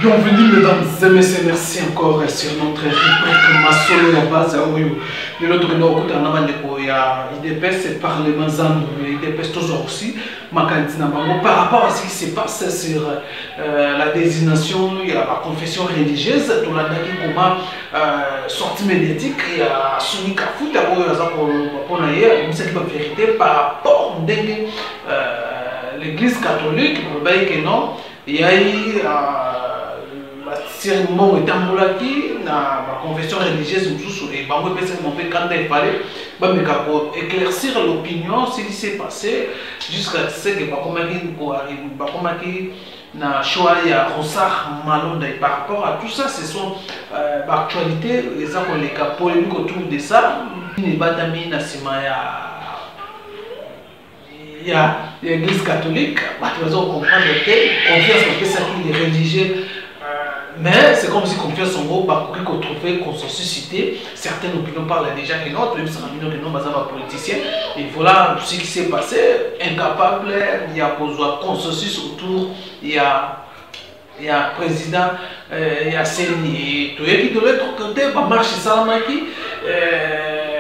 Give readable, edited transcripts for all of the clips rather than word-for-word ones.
Bienvenue mesdames et messieurs, merci encore sur notre rubrique Masolo la base de l'autre il y a IDPS Parlement Zando, IDPS toujours aussi par rapport à ce qui s'est passé sur la désignation, il y a la confession religieuse, tout la comment sortie médiatique, il y a Souni Kafou, pour la vérité par rapport à l'église catholique, pour que non, il y a eu Sirmo et Tamboulaki, la confession religieuse, et quand il fallait éclaircir l'opinion, ce qui s'est passé jusqu'à ce que na choix ya Ronsard Malonda par rapport à tout ça, ce sont l'actualité, les cas polémiques autour de ça. Il y a l'église catholique, tu vas comprendre que confiance en ça qui est religieux. Mais c'est comme si confiance en gros, pour qu'on trouve consensus cité, certaines opinions parlent déjà que non, même si on a que non, politicien. Et voilà ce qui s'est passé, incapable, il y a consensus autour, il y a président, il y a CENI. Tout et qui de l'autre côté, marche Salamaki,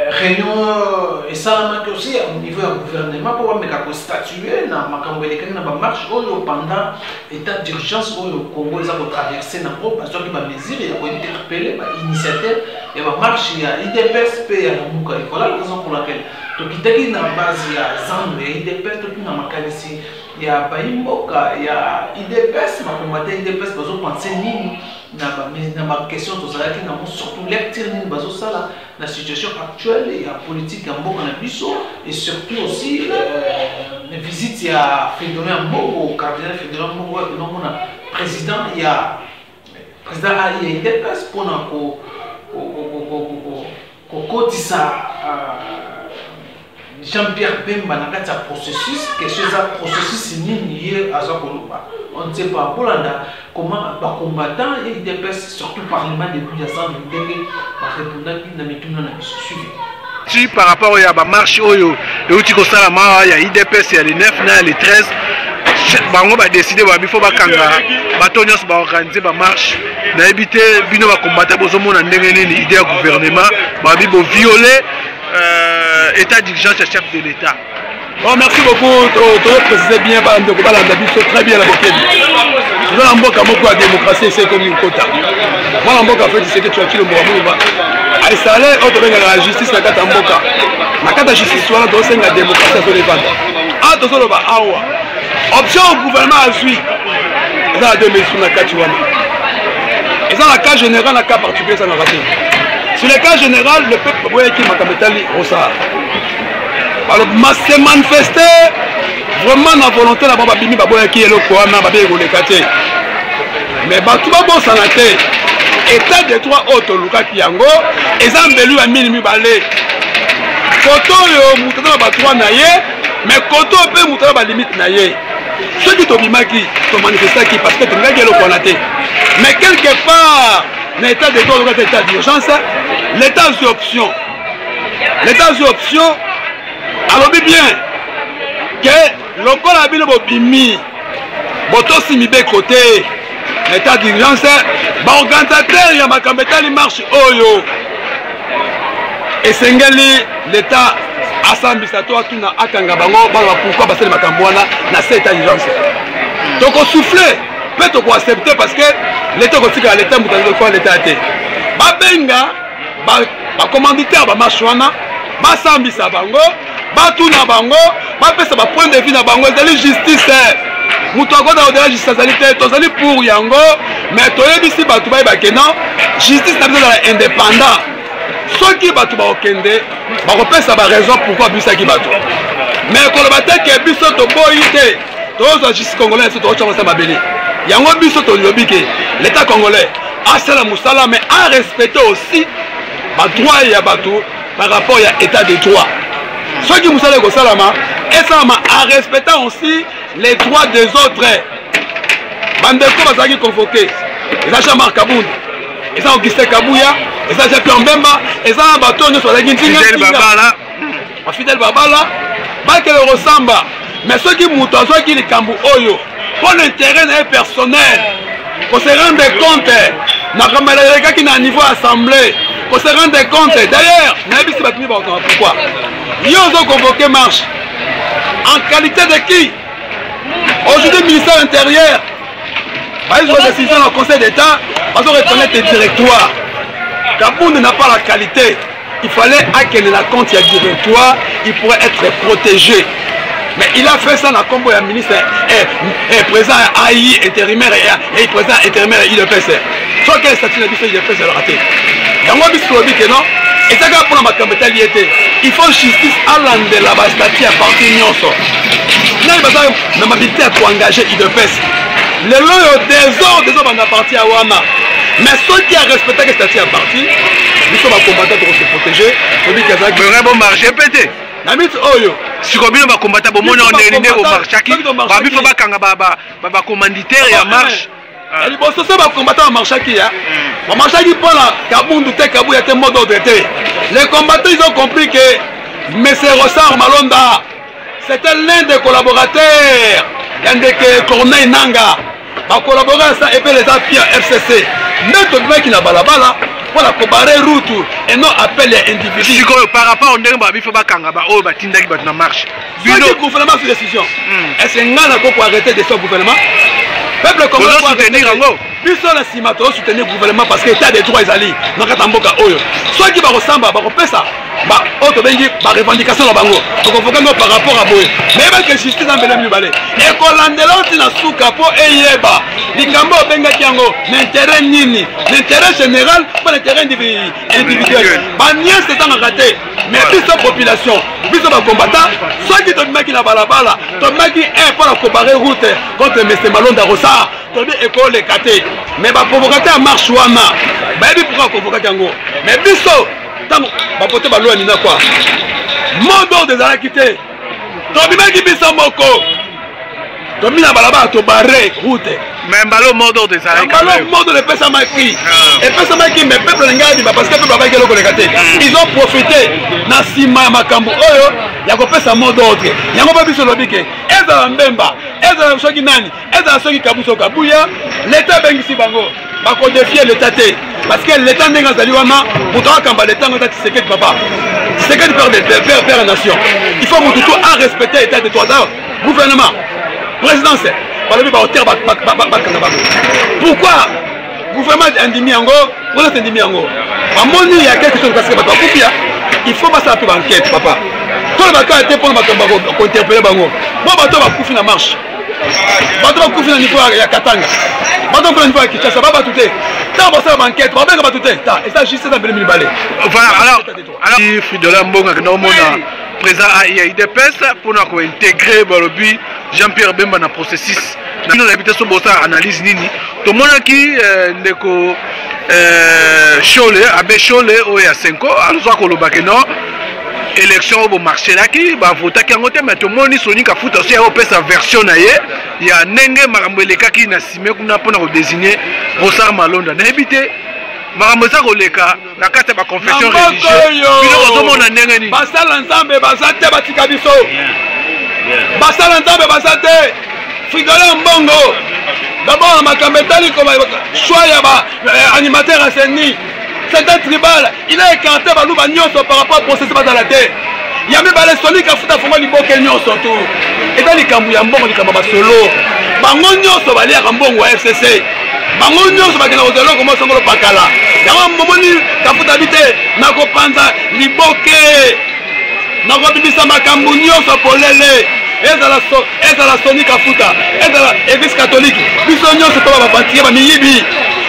réunion et Salamaki aussi au niveau du gouvernement pour statuer dans ma marche pendant l'état d'urgence où le Congo a traversé parce que les mesures, il y a interpellé l'initiative, il y a marche, il y a IDPS, il y a Mouka. Voilà la raison pour laquelle il y a base, il y a Zambie, il y a IDPS, il y a Baïmboka, il y a IDPS, ma combattant IDPS, parce qu'on pense dans ma question, surtout lecture la situation actuelle, il y a politique en Boka et surtout aussi les visites, il y a Fédoré Mbogo, cardinal Fédoré Mbogo, président, il y a président IDPS pour Jean-Pierre Bemba dans un processus, que ce processus est lié à Zakoloba. On ne sait pas comment les combattants et les DPS, surtout le Parlement depuis les années, suivi. Par rapport à la marche, il y a IDPS, il y a les 9, il y a les 13. Bango va décider qu'il faut organiser la marche. On a évité de combattre l'idée du gouvernement, pour violer l'état d'urgence du chef de l'État. Oh, merci beaucoup, tu as précisé bien, très bien la Bokedi. Nous avons beaucoup de démocratie, c'est comme une quota. Moi, en Boka, c'est que tu as tué le Mourama. À installer, la justice, la carte en Boka. La carte de justice, c'est la démocratie sur les ventes. Ah, tu as option au gouvernement à suivre. Ils ont deux mesures dans la carte. Ils ont la cas général, la cas particulier, ça n'a pas été. Sur le cas général, le peuple qui m'a dit Ronsard. Alors, c'est manifesté vraiment la volonté de la Bimi qui est le Kouama, mais tout le monde s'en a été. État de droit autres, Luka Kiango, et ça a mis le balai. Koto yo moutana ba droit naye, mais koto peut moutana ba limite naye. Ceux qui t'obimaki, sont manifestés qui parce que tu n'as pas le connaître. Mais quelque part, l'état de droit, l'état d'urgence, l'état d'option. L'état d'option, alors bien que le corps a bien bimi, boto simibé côté, l'état d'urgence, organisateur ya makambetali marche oyo. Et Sengeli, l'État assambisa toi tout na akanga bango, pourquoi passer le makambouana na cet état d'urgence. Donc on souffle, peut-être qu'on accepter parce que l'État aussi à l'État moutanzo quoi l'État était. Babenga, ba commanditaire ba marchwana, ba sambisa bango, ba tout na bango, ba pesa ba point de vue na bango, c'est la justice. Moutouako na au-delà justice sanitaire, tozali pour yango, mais toyebisi ba tuba ba kenan, justice na besoin indépendant. Ceux qui battent au Kende, ça va raison pourquoi Bussa qui battent. Mais quand le bataille qui est Bussa au Boïté, tous les justice congolais sont au Chama Mabeli. Il y a un Bussa au Lobike, l'État congolais a cela Moussala, mais a respecté aussi les droits et bateau par rapport à l'état de droit. Ceux qui Moussala et Salama, et ça a respecté aussi les droits des autres. Bandeko va s'agir convoqué. Les achats Markaboun, ils ont Augustin Kabouya. Et ça c'est Mbemba, et ça bateau nous sur la Guinée. Fidèle Babala, pas qu'elle ressemble. Mais ceux qui moutent, ceux qui les cambou oyo, pour l'intérêt personnel, qu'on se rende compte, qui est à niveau assemblée, qu'on se rende compte. D'ailleurs, pourquoi ils ont convoqué marche. En qualité de qui? Aujourd'hui, le ministère intérieur, ils ont décidé dans le Conseil d'État, ils ont reconnaître les directoires. Kabound n'a pas la qualité. Il fallait qu'il ait la compte, il y a directoire, il pourrait être protégé. Mais il a fait ça dans le combo du ministre et président AI intérimaire et président intérimaire IDPS. Soit quel statut de IDPS est raté. Dans moi, je dis que non. Et ça, pour ma campagne, il faut justice à l'endroit de la statut à partir de Nyonso. Nous avons habité pour engager IDPS. Le long des hommes en partie à Ouama. Mais ceux qui ont respecté le statut à partir, ils sont combattants pour se protéger. Il y a un bon marché pété. Si on a combattu, on a éliminé au marché. Il faut pas commanditaire et à marche. Les combattants au marché qui a. Au marché qui prend la Kabound, Kabou, il y a un mot d'ordre. Les combattants, ils ont compris que M. Rossard Malonda, c'était l'un des collaborateurs. Il y a un Corneille Nanga. A collaboré à ça et puis les appuis à FCC. Mais tout le monde qui n'a pas la balle pour la comparer route et non appeler les individus. Par rapport au Ndemba, il faut pas qu'on ait une marche. Le gouvernement fait décision. Est-ce que nous avons arrêter de ce gouvernement? Peuple comment soutenir en haut. Puis sur la cimato soutenir le gouvernement parce que l'État des droits est allé. Dans le Katamboka Oyo. Soit qui va ressembler à ça. Bah, autre bengi, bah revendication dans bango. Donc on faut qu'on par rapport à Boy. Mais même que justice en belem balé. Et qu'on l'andela on na souka po eyeba. Likambo benga kiango. L'intérêt nini, l'intérêt général, pas l'intérêt individuel. Bah nier c'est en raté. Mais puis sa population, puis sa combattant, soit qui te met qui na balabala, te met qui est pour la comparer route contre M. Malonda Rossa. Tandis école les caté. Mais bah provocateur marche wana. Bah il pourra convoquer yango. Mais biso va porter la loi mina quoi. Mon dos des alakités. Tobima qui bisa moko. Tomina balaba to barré route. Mais balo modo des alakités. Balo modo de pesa maki. Et pesa maki mais peuple ngadi parce que peuple avec le caté. Ils ont profité na sima makambo oyo ya ko pesa modo autre. Yango ba biso lobike. Eza mbemba. Eza soki nani. Eza soki kabuso kabuya. L'état bengisi bango. Ba ko défier l'état té. Parce que l'État n'est pas allé pour que l'État n'est pas allé papa. C'est que père la nation. Il faut que tout à respecter l'État de droit. Gouvernement, présidence, pourquoi gouvernement est indimi en gros, vous êtes indimi en gros. À mon il y a quelque chose parce que il faut pas ça pour enquête, papa. Tout le bateau a été pour interpeller Bango. Moi, bateau va couper la marche. Bateau va couper la niveau à Katanga. Bateau va couper la ça va pas tout. Tant que ça va enquête, on va pas tout. Et ça, juste ça, Bélémil Balé. Voilà, alors, Fridolin Mbonga, nous avons présent à IDPS pour nous intégrer le but Jean-Pierre Bemba dans le processus. Nous avons habité sur la analyse Nini. Tout le monde qui est Cholet, Abbé Cholet, Oya Senko, alors que nous élection au marché là qui va voter qui a voté mais tout le monde soni ka foot aussi au sa version na ye ya nenge marambeleka qui na simé kuna pona ko désigner Rossard Malonda na habité marambosa ko leka na kata ba confession religieuse bino ko mona nenge ni basala nzambe basate batika biso basala nzambe basate Fridolin Mbongo d'abord makambetali comme choix ya ba animateur à Seni. C'est un tribal, il a écarté Balouba Nyonso par rapport au processus dans la terre. Il y a même les Sonic à foutre à fond, il faut qu'il y ait surtout. Et dans les Kambouya Mbongo, il y a solo. Bango Nyonso va aller à Mbongo FCC. Bango Nyonso va aller à Odelo comme ça, le Pakala. Il y a un moment où il y a foutre habité, Nako Panza, Liboke, Nako Bibisa Makambu Nyonso pour l'élé. Et dans la Sonic à foutre, et dans l'église catholique. Biso Nyonso pour la bâtir, Miyibi,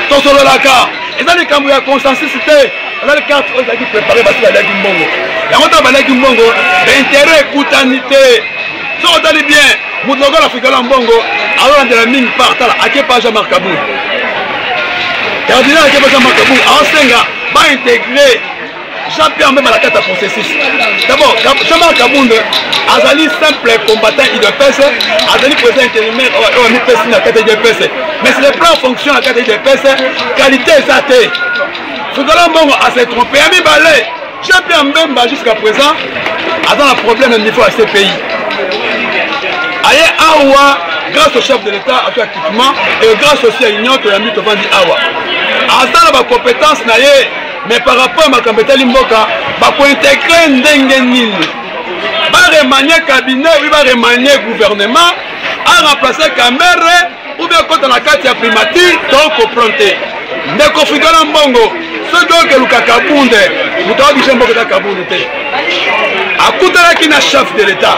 Tosolo Laka. Et dans les camps où il y a consensus, c'était dans les cartes qui préparées parce qu'il y a des Mbongo. Il y a un des Mbongo, l'intérêt, coutanité. Si on dit bien, Moudlogo l'Afrique Mbongo, alors on a de la mine part à Kepa Jean-Marc Kaboul. Cardinal Kepa Jean-Marc Kaboul, en Senga, va intégrer Jean-Pierre même à la carte à processus. D'abord, Jean-Marc Kaboul, Azali simple combattant IDPS, Azali président intérimaire, on a mis personne à la carte IDPS. Mais c'est le plan fonction à la carte IDPS, qualité exatée. Fridolin Mbongo a s'est trompé, a mis balai. Jean-Pierre Mbemba jusqu'à présent, a dans un problème au niveau de ce pays. Aïe, Aoua, grâce au chef de l'État, à son équipement, et grâce aussi à l'Union, tu as mis devant dit Awa. À ça, la compétence, mais par rapport à ma compétence, il faut intégrer Ndenge Nini. Il va remanier le cabinet, il va remanier le gouvernement, à remplacer la caméra, ou bien quand on a 4 primature, donc comprendre. Mais configurer un bongo, ce que le Kabunde, vous avez dit que le Kabunde. À côté de la chef de l'État,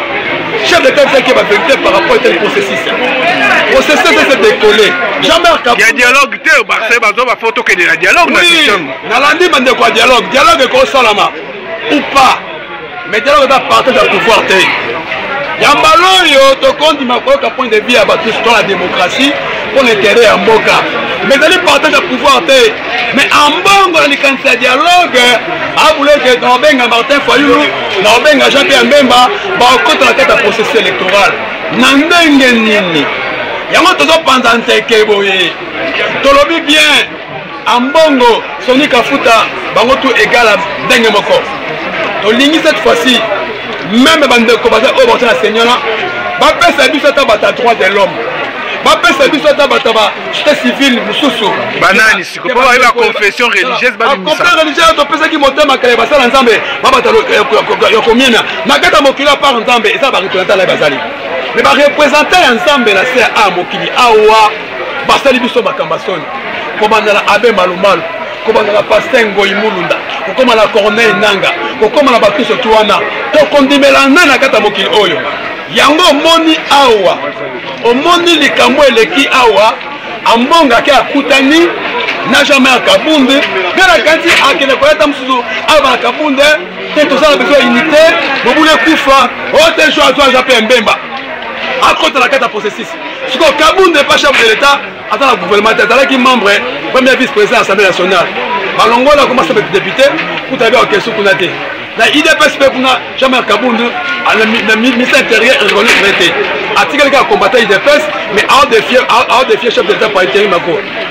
chef de l'État qui va vérité par rapport à tel processus. Le processus c'est décollé. Jamais il y a dialogue, il y a photo qui est dialogue. Oui, Nalandi m'a dit quoi dialogue. Dialogue est comme Salama. Ou pas. Mais dialogue est partir de pouvoir. Yambalo, tu comptes ma point de vue à battre sur la démocratie pour l'intérêt en Boka. Mais d'aller partager le pouvoir, mais en bon, on est quand ça dialogue, à vouloir que Norbenga Martin Fayoulou, Norbenga Jean-Pierre Mbemba, contre la tête à processus électoral. Nandengue Nini. Yango toujours pendant que boye. Tolobi bien, en bongo, Sonic Afuta, bango tout égal à Dengue Moko. Tolingi cette fois-ci, même bande Kobaza au bord de la Seigneur, va faire service à ta droit de l'homme. Bape service à Tabataba, j'étais civil, Moussoussou. Banani, si vous avez la confession religieuse, la confession religieuse, tu peux qui monte ma calé, basal ensemble, Babatalo, Yokomina, Nakata Mokila par ensemble, et ça va représenter la Basali. Mais va représenter ensemble la CA Mokili, Awa, Basali Bisso Makambason, comme on a la Abe Malumal, comme on a la Pastengo Imulunda, comme on a la Corneille Nanga, comme on a battu ce Touana, donc on dit Mélana Nakata Mokili Oyo. Yango moni awa omoni likambo eleki awa ambonga ke akutani na jamais akabunde ngara kanti akene koyata musuzu aba akabunde te tozala besoin unité bobule kufa ote joa toi Jean-Pierre Mbemba akota la kata processus siko kabunde pas chef de l'état ata la gouvernement ata qui membre premier vice-président de l'Assemblée nationale balongola commence à être député pour taber en question kunate na IDPS pe kuna jamais kabunde le ministère intérieur est revenu traité. Article qui a combattu IDPS, mais à défier chef de l'État par intérim.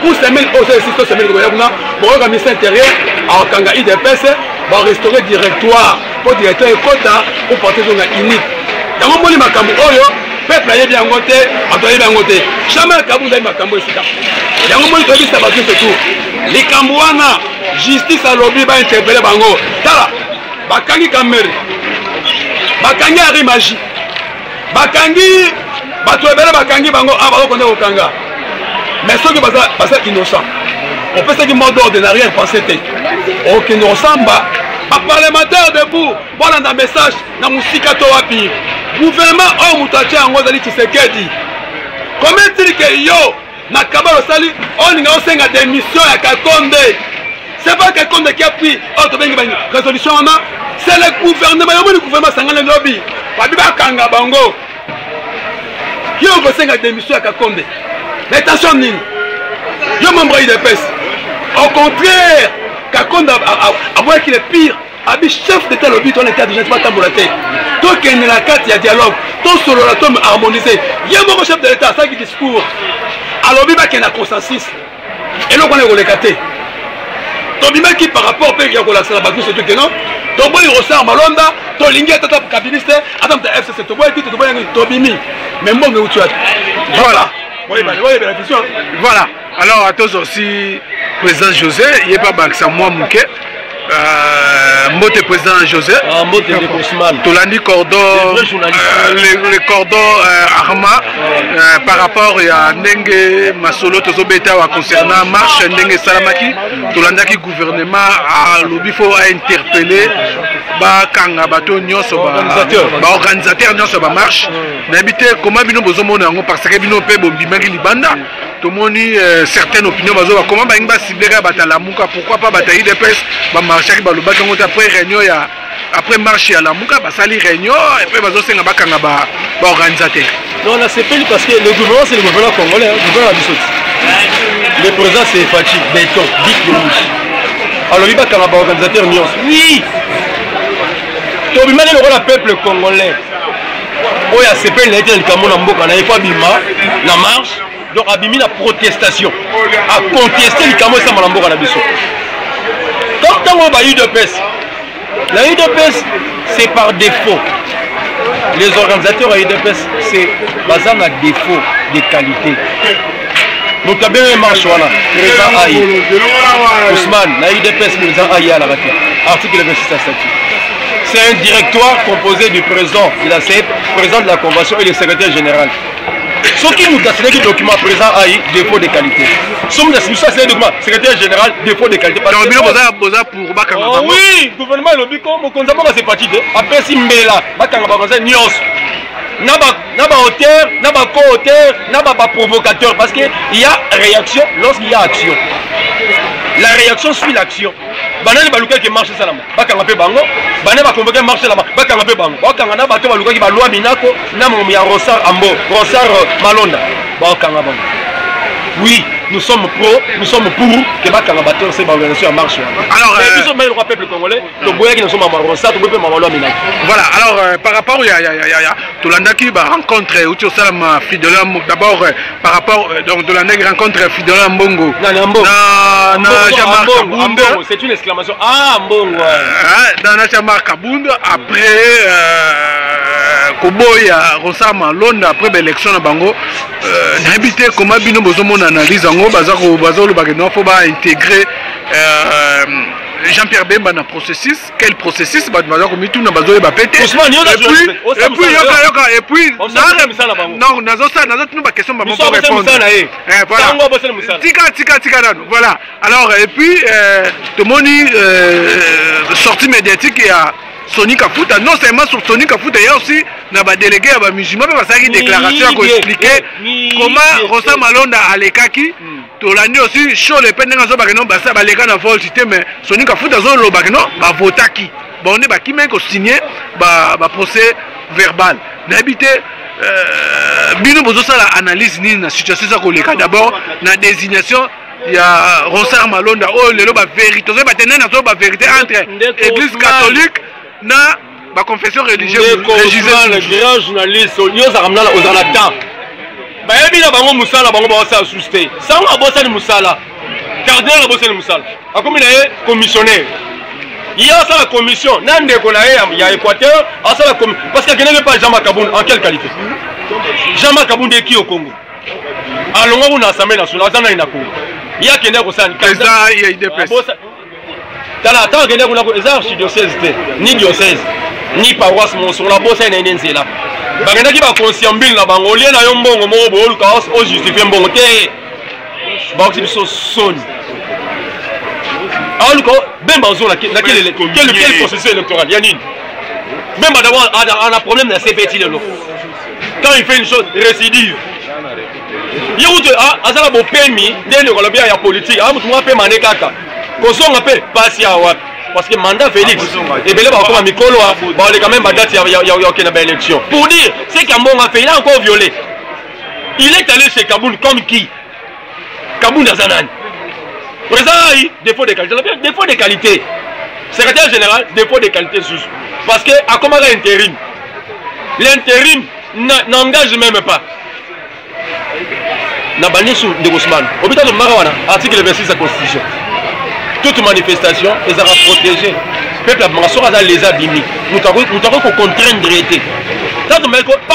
Pour semaine, au système semaine de gouvernement, pour le ministère intérieur, à Kanga IDPS, va restaurer directoire pour directeur et quota pour porter dans la unité. Dans mon moment, Makambo Oyo, peuple a bien voté, a bien voté. Jamais Kabunda Makambo ici. Dans mon moment, il va se tout. Les Kambouana, justice à lobby va interpeller Bango. Tala, Bakangi Kameri. Bakangi ari magie. Bakangi bato ebele bakangi bango aba ko ndeko kanga. Mais ceux qui basa innocent. On peut se dire mot d'ordre n'a rien pensé té. Aucun ressemba. Ba parlementaire debout. Voilà un message na musika to wapi. Gouvernement o mutache ngo dali Tshisekedi. Comment dire que yo na kabalo sali on nga osenga démission ya Kakonde. C'est pas Kakonde qui a pris autre bengi bani résolution na. C'est le gouvernement, le gouvernement sangana lobby. Babiba kanga bango. Qui a fait une démission à Kakonde. Mais attention nini. Yo membre IDPS. Au contraire, Kakonde a voulu qu'il est pire. Abi chef d'état lobby ton état de pas tambolaté. Toi qui est la carte il y a dialogue. Ton solo la tome harmonisé. Il y a mon chef de l'état ça qui discours. À lobby ba qui a consensus. Et là on est relégaté. Tobima qui par rapport au pays qui a relaxé la base c'est tout que non. Tobo il ressort malonda, to lingi tata kabiniste, adam ta FCC tobo qui tobo yangi tobimi. Mais moi où tu as. Voilà. Voilà. Alors à tous aussi président José, il n'y a pas Baksa moi Mouké. Mbote président José. Mbote de Kosman. Tolandi cordon le cordon Arma par rapport à Ndenge Masolo Tozobeta concernant marche Ndenge Salamaki. Tolandaki gouvernement à l'obifo a interpellé ba kanga bato nyonso ba organisateur nyonso ba marche. N'habité comment bino bozomona ngo parce que bino pe bombimaki libanda. Tomoni certaines opinions bazo comment ba ngba cibler batala muka pourquoi pas bataille de presse ba marcher ba lobaki ngo après réunion ya après marche à la muka ba sali réunion et puis bazo senga ba kanga ba organisateur. Non là c'est pas parce que le gouvernement c'est le gouvernement congolais, le gouvernement Bissot. Le président c'est Fatih Béton, dit le rouge. Alors il va kanga ba organisateur nyons. Oui. Tobimane le rôle peuple congolais. Oya CP na été le Cameroun mboka na pas bima na marche. Donc abimi la protestation à contester le Cameroun ça malamboka na biso. Comme tant on va UDPS. La UDPS c'est par défaut. Les organisateurs à UDPS, c'est basé na défaut de qualité. Donc, il y a bien un marche, voilà. Président Aïe. Ousmane, la UDPS, président Aïe à la raquette. Article 26 à statut. C'est un directoire composé du président de la CEP, président de la convention et le secrétaire général. Ce qui nous a signé le document président Aïe, défaut de qualité. Ce qui nous a signé le document secrétaire général, défaut de qualité. Donc, pour Bakanga. Oui, le gouvernement est le comme on a ces parties. Après, si Mbela, Bakanga Bakanga, Nyos. N'a pas auteur, n'a pas co-auteur, n'a pas provocateur. Parce qu'il y a réaction lorsqu'il y a action. La réaction suit l'action. Banane baluka qui marche ça là. Bakanga pe bango. Banane ba convoquer marche là. Bakanga pe bango. Bakanga na bato baluka qui ba loi minako na mo ya Rosar Ambo, Rosar Malonda. Bakanga bango. Oui, nous sommes pro, nous sommes pour que Bakanga bato c'est ba organisation en marche. Alors nous sommes le peuple congolais, le boya qui nous sommes en Rosar, tu peux pas loi minako. Voilà, alors par rapport il y a Tolanda qui va rencontrer Uti Osalama Fidela d'abord par rapport donc Tolanda qui rencontre Fidela Mbongo. C'est une exclamation. Ah, Mbongo. Dans la chamar Kabunda après Koboya Rosama Londa après l'élection na bango n'habité comment bino bozo mon analyse en bazaro le bagno faut ba intégrer Jean-Pierre Bemba dans processus, quel processus va comme tout na bazo ba pété et puis non nazo nous ba question ba mon répondre voilà voilà alors et puis tout moni sortie médiatique et à Sony Kafuta, non seulement sur Sony Kafuta, il y a aussi un délégué à musulman parce qu'il y a une déclaration pour expliquer comment Rosa Malonda a l'écaki. Tolandi aussi, chaud les peines dans le non, ça va les gars dans le système, mais Sony Kafuta, le bagno, va voter qui. Bon, on est qui même signé, procès verbal. N'habité, bino bozo ça la analyse ni la situation ça qu'on d'abord la désignation. Il y a Rosar Malonda, oh, le vérité, vérité entre l'église catholique et la confession religieuse. Le grand journaliste, il y a aux Anatans. Il y a un Moussala, il y a un sousté. Ça, on a un Moussala. Cardinal, il y a un Moussala. Comme il est commissionnaire. Il y a la commission. Il y a Équateur. Parce qu'il n'y a pas Jean Makaboun. En quelle qualité? Jean Makaboun est qui au Congo? Alors, on a l'Assemblée nationale. Il y a quelqu'un qui a été archidiocèse, ni diocèse, ni paroisse, sur la bosse, il y a un zéla. Il y a qui va consciembil là-bas, au lieu d'un bon mot, au justifier un bon côté. Il y a son. Alors, ben bazon, quel processus électoral? Il y a une. Même d'abord, on a un problème de la CPT. Quand il fait une chose, récidive. Il y a un permis de politique. Parce que mandat Félix, et bien là, Mikolo, il y a quand même date, il y a une élection. Pour dire, c'est qu'un bon fait, il a encore violé. Il est allé chez Kaboun comme qui? Kaboun Nazanan. Président, défaut de qualité. Défaut de qualité. Secrétaire général, défaut de qualité sous. Parce que, à comment l'intérim? L'intérim n'engage même pas. Nabani sous de Ousmane. Au bout de Marawana, article 26 de la Constitution. Toute manifestation est à protéger. Le peuple a les abîmés. Nous avons contraindre. Pas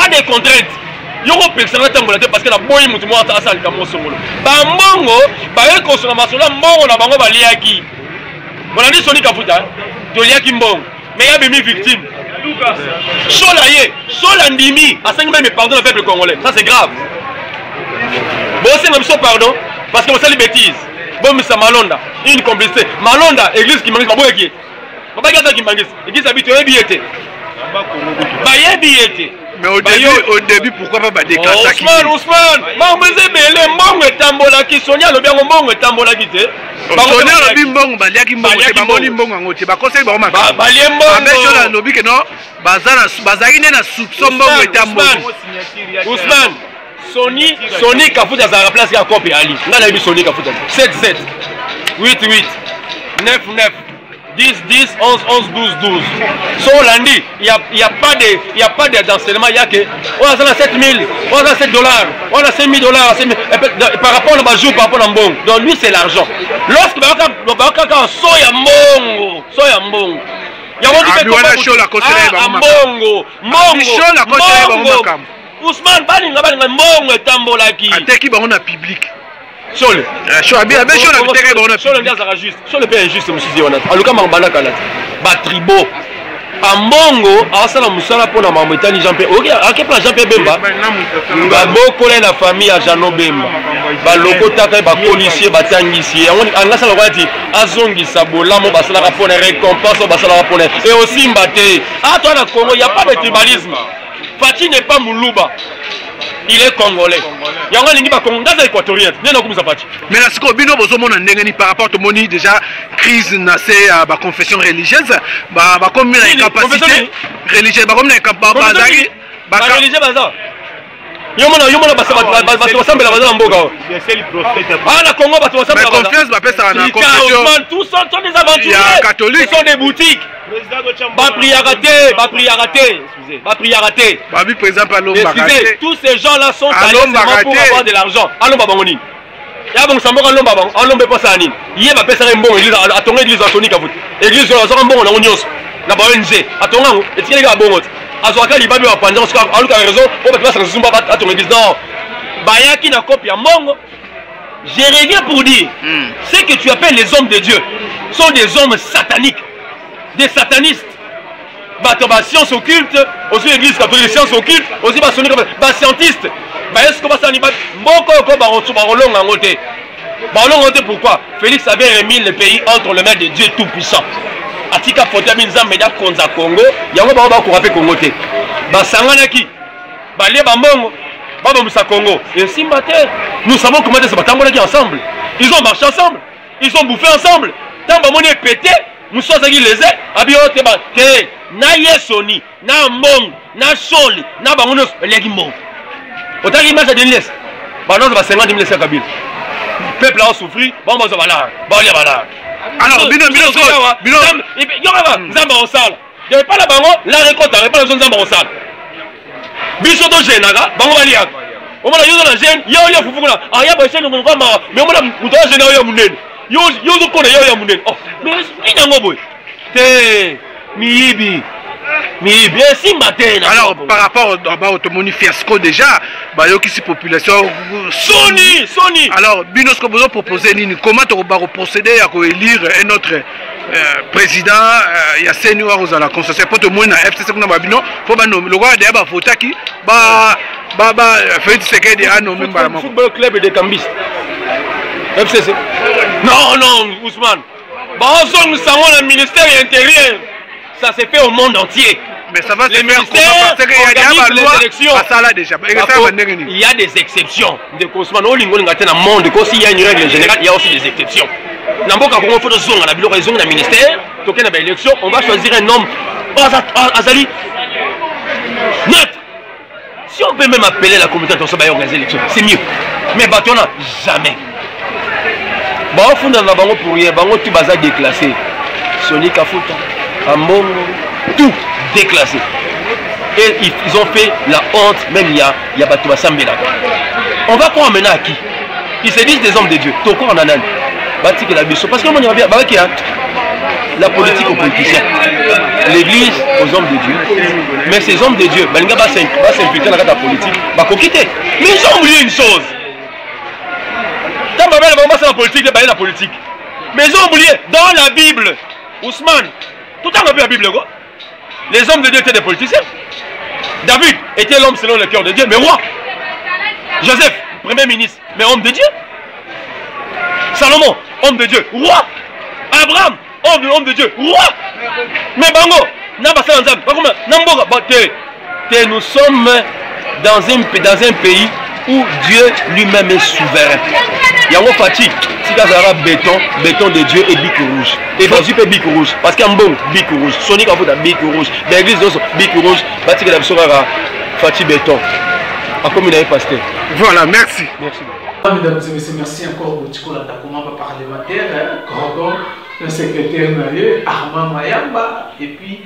de contraintes. Il y a un parce que la boîte est à sa camossolo. Bambongo, Baé consommation, Mbongo, la bango, Baliaki. On a dit Sony Kafuta, Toliaki Mbongo. Mais il y a des victimes. Solaye, Solandimi, à 5 mais pardon, le peuple congolais. Ça c'est grave. Bon, c'est même pardon, parce que vous savez les bêtises. Bon, M. Malonda, une complicité. Malonda, église qui manque, pas beau qui. Pas ça qui manque. Église habituée, billetée. Billetée. Mais au début, pourquoi pas déclarer ça? Ousmane, Mamzé Belé, Mbongo et Tambola qui Sonia, le bien Mbongo et Tambola qui était. Sonia, le bien Mbongo, Baliaki Mbongo, c'est pas Mbongo Mbongo, c'est pas conseil Mbongo. Balien Mbongo. Avec Sonia, le bien que non, Bazari n'a soupçon Mbongo et Tambola. Ousmane. Sony Kafuta a la place à Kopi Ali. On a vu Sony Kafuta. 7-7, 8-8, 9-9, 10-10, 11-11, 12-12. So lundi, il n'y a pas d'enseignement. Il y a que on a 7 000, on a 7 $, on a 5 000 $. Par rapport à jour, par rapport à Mbongo. Donc lui, c'est l'argent. Lorsque soya Mbongo, Ousmane baninga mbongo etambolaki ateki bango na public Sole le père injuste monsieur wana aluka mambana kala ba tribo ambongo asala musala pona mambo etani Jean Pierre OK akepla Jean Pierre Bemba ba bokola na famille ya Jano Bemba ba lokotaka ba policier batangisi anga sala kwati azongisa bolamo basala rapona récompense basala rapona et aussi mbate toi na Congo il y a pas de tribalisme. Fati n'est pas Moulouba. Il est congolais. Il y a un Congo équatorien. Mais là, ce que Bino Bozomon a négani par rapport au moni déjà crise nassée à la confession religieuse, comme une capacité religieuse, comme une capacité religieuse. Yomona basambela baza mboka. Ah la Congo bato basambela baza. Confiance ba pesa na confession. Tous sont des aventuriers. Catholiques. Ce sont des boutiques. Ba prière raté. Babi président Alomba raté. Tous ces gens là sont allés pour avoir de l'argent. Alomba bangoni. Ya bon samboka Alomba bang. Alomba pesa nini? Yé ba pesa mbongo église atonga église atonika futi. Église zo zo mbongo na onyos. Na ba ONG. Atonga ngo etikele ka bongo. Azoaka libabi wa panza parce que aluka raison on peut pas se zumba à ton église non bayaki na copie à mongo. Je reviens pour dire ce que tu appelles les hommes de Dieu sont des hommes sataniques, des satanistes. Bah science occulte aussi l'église catholique science occulte aussi bah scientiste bah est-ce que bah ça ni bah mboko ko ba rolonga ngote ba rolonga pourquoi Félix avait remis le pays entre les mains de Dieu tout puissant. Atika foto minza media konza Congo yango ba ko rappeler Congo te ba sanganaki ba le ba mbongo ba musa Congo et simbate nous savons comment ça batambolaki ensemble ils ont marché ensemble ils ont bouffé ensemble tant ba moni pété nous sommes qui les abi te ba te na yesoni na mbongo na soli na ba ngono leki mbongo otaki image de l'Est ba non ba 50 000 Kabila peuple a souffri ba mo zo bala ba lia bala. Alors, Bino, Zamba Osala. Il n'y avait pas la bango, la récolte, il n'y avait pas la zone Zamba Osala. Bisoto Genaga, Bango Baliak. On m'a dit dans la gêne, il y a Foufou là. Ah, il y a pas de mais on m'a dit, vous avez généré Mounen. Yo, Mounen. Oh, mais il y a un boy. Té, Mibi. Mais bien si matin. Alors par rapport au Tomoni Fiasco déjà, bah il y a aussi population Sony. Alors Binosco besoin proposer comment on va procéder à élire un autre président il y a senior aux la constitution pour tout le monde FCC qu'on a bino faut ba nommer le roi d'aba votaki ba fait ce qu'il a nommé par le football club de Cambiste. FCC. Non Ousmane. Bah on savons le ministère intérieur. Ça s'est fait au monde entier. Mais ça va se faire comment? Parce qu'il y a des élections. Il y a des exceptions. Dans le monde, il y a une règle générale, il y a aussi des exceptions. Dans le ministère, on va choisir un homme. Azali. Net. Si on peut même appeler la communauté de organiser l'élection, c'est mieux. Mais on n'a jamais. Bon, on a pour rien, tout bazar déclassé. Sonic Kafuta. Ambongo, tout déclassé. Et ils ont fait la honte, même il y a Batou Sambela. On va croire maintenant à qui? Ils se disent des hommes de Dieu. Toko en anan. Batik et la biso. Parce que moi, la politique aux politiciens. L'église aux hommes de Dieu. Mais ces hommes de Dieu, Balinga va s'impliquer dans la politique. Va quitter. Mais ils ont oublié une chose. Quand Babel va la politique, il va la politique. Mais ils ont oublié dans la Bible, Ousmane. Tout le temps, on a vu la Bible, quoi. Les hommes de Dieu étaient des politiciens. David était l'homme selon le cœur de Dieu, mais roi. Joseph, premier ministre, mais homme de Dieu. Salomon, homme de Dieu, roi. Abraham, homme de Dieu, roi. Mais Bango, nous sommes dans un pays où Dieu lui-même est souverain. Yango Fati, si tu as béton de Dieu et bic rouge. Et vas-y, bic rouge. Parce qu'il y a un bon bic rouge. Sonic a fait un bic rouge. L'église a bic rouge. Fati qui a Fati béton. En comme il a pasteur. Voilà, merci. Merci. Mesdames et messieurs, merci encore au Tikola Dakoma parlementaire, Gordon, le secrétaire Naye, Armand Mayamba, et puis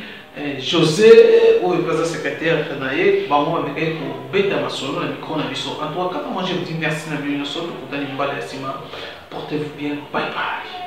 José, ou le président secrétaire Naye, Bango Américain pour Beta Masolo, le micro Nabiso. En tout cas, moi je vous dis merci, Nabi Nosol, pour donner une balle à Sima. Portez-vous bien, bye bye.